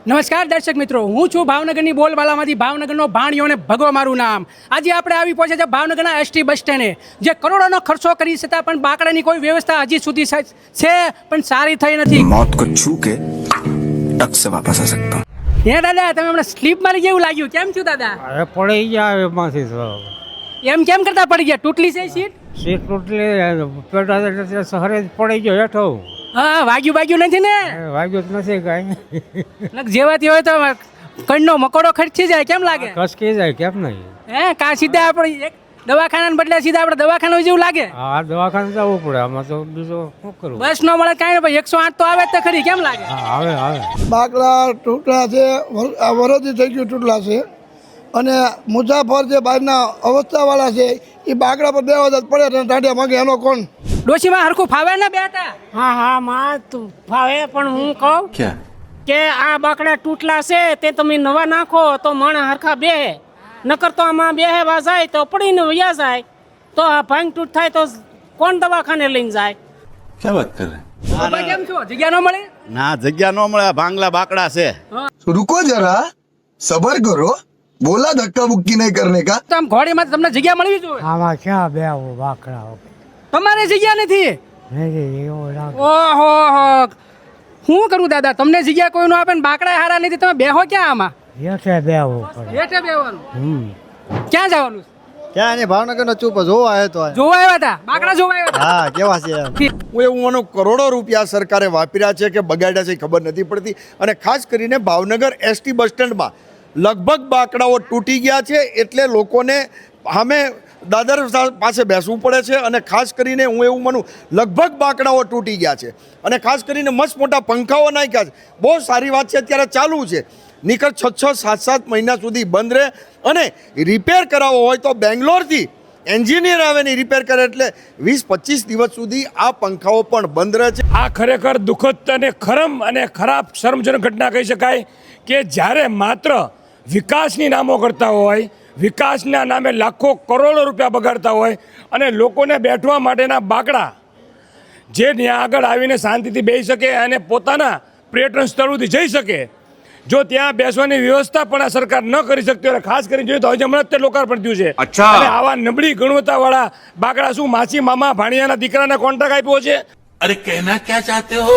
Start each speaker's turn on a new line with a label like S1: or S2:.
S1: નમસ્કાર દર્શક મિત્રો, હું છું ભાવનગરની બોલબાલામાંથી ભાવનગરનો ભાણિયો અને ભગવો મારું નામ. આજે આપણે આવી પહોંચ્યા છે ભાવનગરના એસટી બસ સ્ટેન્ડે, જે કરોડોનો ખર્ચો કરી છતાં પણ બાકડાની કોઈ વ્યવસ્થા હજી સુધી છે પણ સારી થઈ નથી.
S2: मौत को छू के टक से वापस आ सकता हूँ.
S1: હે દાદા, તમે હમણાં સ્લીપ મારી જેવું લાગ્યું, કેમ છું દાદા?
S3: અરે પડી ગયા એમાંથી તો
S1: એમ કેમ કરતા પડી ગયા? તૂટલી છે સીટ?
S3: સીટ તૂટલી પેટા સહરે પડી ગયો હેઠો.
S1: હા, વાગ્યું નથી ને?
S3: વાગ્યું જ નથી કાંઈ.
S1: જેવાથી હોય તો કણનો મકોડો ખર્ચી જાય, કેમ લાગે?
S3: કસકી જાય કેમ નહીં?
S1: હે, કા સીધા આપણે એક દવાખાના બદલે સીધા આપણે દવાખાના જેવું લાગે.
S3: હા, દવાખાને જવું પડે. આમાં તો બીજું શું કરવું?
S1: બસ ન મળે કાંઈ ને ભાઈ, 108 તો આવે જ તો ખરી, કેમ લાગે?
S3: હા, આવે
S4: બાકડા તૂટલા છે, વરોધી થઈ ગયું તૂટલા છે. અને મુસાફર જે બહારના અવસ્થાવાળા છે એ બાકડા પર બેવા જ પડે ને ટાંટિયા માગે એનો કોણ?
S1: ડોશીમાં હરખું ફાવે ને બેટા?
S5: હા માં તું ફાવે, પણ હું કહું
S2: क्या
S5: કે આ બાકડા તૂટલા છે તે તમે નવા નાખો તો માણસ હરખા બેહે, નકર તો આમાં બેહેવા જાય તો પડીને વયા જાય તો આ ભાંગ તૂટ થાય તો કોણ દવાખાને લઈને જાય?
S2: क्या बात कर रहे हैं?
S1: બાબા કેમ છો? જગ્યા ન મળે?
S6: ના, જગ્યા ન મળે. ભાંગલા બાકડા છે.
S7: रुको जरा सबर करो, बोला धक्का बुक्की नहीं करने का.
S1: તો આમ ઘોડીમાં તમને જગ્યા મળવી જોઈએ.
S3: આમાં ક્યાં બેવું બાકડા?
S1: તમારે જગ્યા નથી?
S3: એવું લાગે.
S1: ઓહો, શું કરું દાદા, તમને જગ્યા કોઈ ન આપે ને બાકડા હારા નથી, તમે બેહો ક્યાં આમાં?
S3: હેઠે બેવું પડે.
S1: હેઠે બેહવાનું. ક્યાં જવાનું?
S6: ક્યાં નહીં, ભાવનગરનો ચૂપ જોવા આવ્યો તો.
S1: જોવા આવ્યા હતા? બાકડા જોવા આવ્યા હતા?
S6: હા, કેવા છે?
S8: હું એવું માનું કરોડો રૂપિયા સરકારે વાપર્યા છે કે બગાડ્યા છે ખબર નથી પડતી. અને ખાસ કરીને ભાવનગર એસટી બસ સ્ટેન્ડમાં લગભગ બાકડાઓ તૂટી ગયા છે, એટલે લોકોને સામે દાદર પાસે બેસવું પડે છે. અને ખાસ કરીને હું એવું માનું લગભગ બાકડાઓ તૂટી ગયા છે. અને ખાસ કરીને મસ્ત મોટા પંખાઓ નાખ્યા છે. બહુ સારી વાત છે, અત્યારે ચાલુ છે. નીકળ 6-7 મહિના સુધી બંધ રહે. અને રિપેર કરાવવો હોય તો બેંગ્લોરથી એન્જિનિયર આવે ને રિપેર કરે, એટલે 20-25 દિવસ સુધી આ પંખાઓ પણ બંધ રહે છે.
S9: આ ખરેખર દુઃખદ અને ખરાબ શરમજનક ઘટના કહી શકાય કે જ્યારે માત્ર વિકાસની નામો કરતા હોય, વિકાસના નામે લાખો કરોડો રૂપિયા બગાડતા હોય અને લોકોને બેઠવા માટેના બાકડા જે ત્યાં આગળ આવીને શાંતિથી બેસી શકે અને પોતાના પર્યટન સ્થળોથી જઈ શકે, જો ત્યાં બેસવાની વ્યવસ્થા પણ આ સરકાર ન કરી શકતી હોય, ખાસ કરીને જોઈએ તો હજી હમણાં જ તે લોકાર્પણ થયું છે. અને આવા નબળી ગુણવત્તાવાળા બાકડા શું માસી મામા ભાણિયાના દીકરાના કોન્ટ્રાક્ટ આપ્યો છે?
S2: अरे कहना क्या चाहते हो?